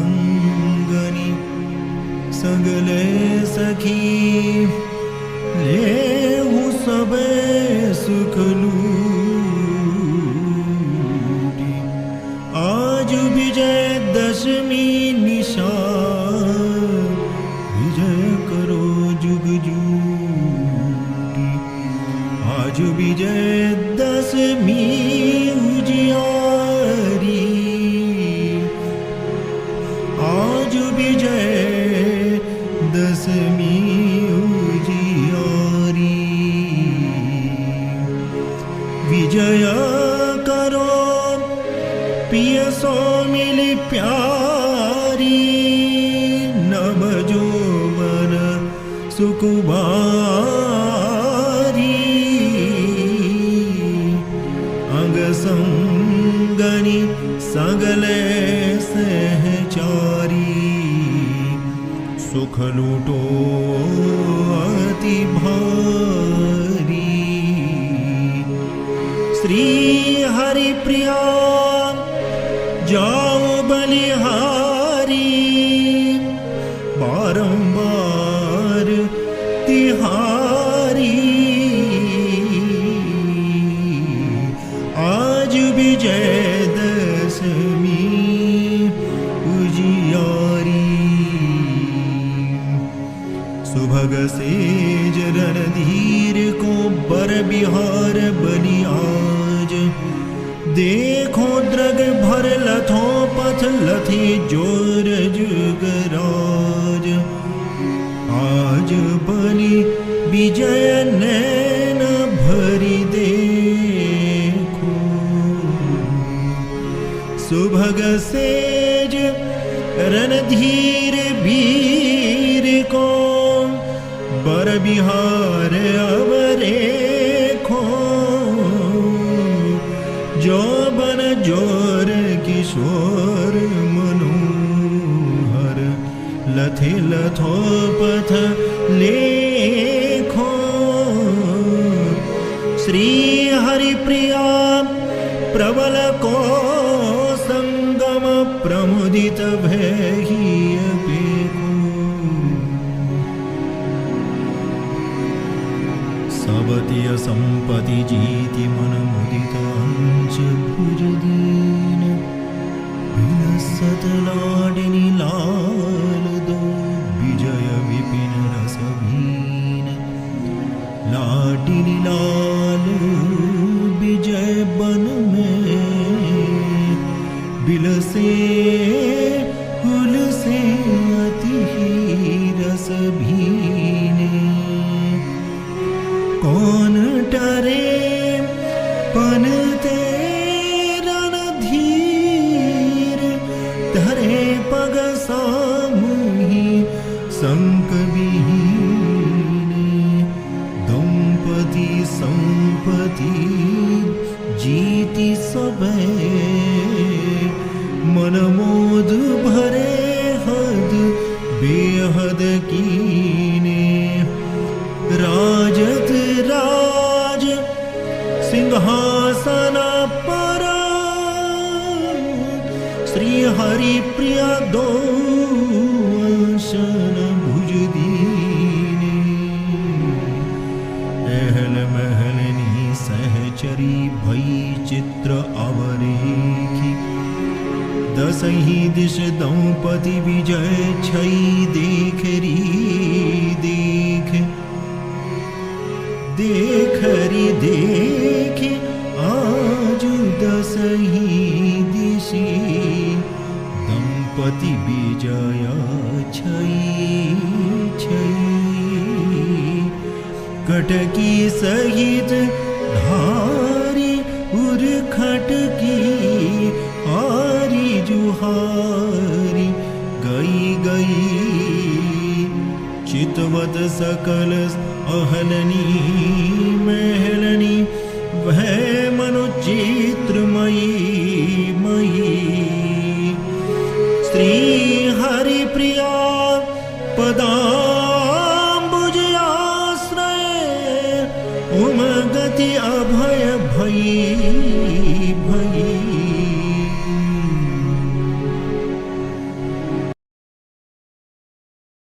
संगनी सगले सखी लेहु सबे सुख लूटी। आज विजय दशमी निशान विजय करो जुग जूटी। आज विजय दशमी उजियारी, आज विजय दशमी उजियारी। विजय करो पिय सो मिली प्यारी, नव जो मन सुकुमारी। अंग संगनी सगले सहचारी, सुख लूटो अति भारी। श्री हरि प्रिया जाओ बलिहारी, बारंबार तिहारी। आज विजय दशमी उजियारी। सुभग सेज रणधीर को बर बिहार बलियाज। देखो द्रग भर लथो पथ लथी जोर जुगराज। आज बलि विजय नैन भरी देखो, सुभग सेज रणधीर वीर को बर बिहार अवरेखो। जो बन जोर किशोर मनोहर, लथे लथो पथ लेखो। श्री हरि प्रिया प्रबल को संगम प्रमुदित भयहि अपेखो। सबतीय संपति जीति मन मुदित अंश भुज दीन। विलसत लाडिनी लाल दो विजय विपिन रसवीन। लाडिनी लाल विजय बन में बिलसे हुलसे अति रस भीने। कौन टरे पनते रणधीर, धरे पग सामुहि संक विहीने। दंपति संपति जीति सबे, मन मोद भरे हद बेहद कीने। राजत राज सिंहासन पर, श्री हरि प्रिया दो अंशन भुज दीने। एहल महलनी सहचरी भई चित्र अवरेखी। दसही दिश दंपति विजय छई देखरी देख। देखरी देख आज दसही दिशि, दंपति विजय छई छई। कटकी सहित धारी उरखटकी, आरी जुहारी गई गई। चितवत सकल अहलनी महलनी, वह मनुचित्रमयी मयी। श्री हरि प्रिया पदाम्बुज आश्रय, उमगति अभय भई।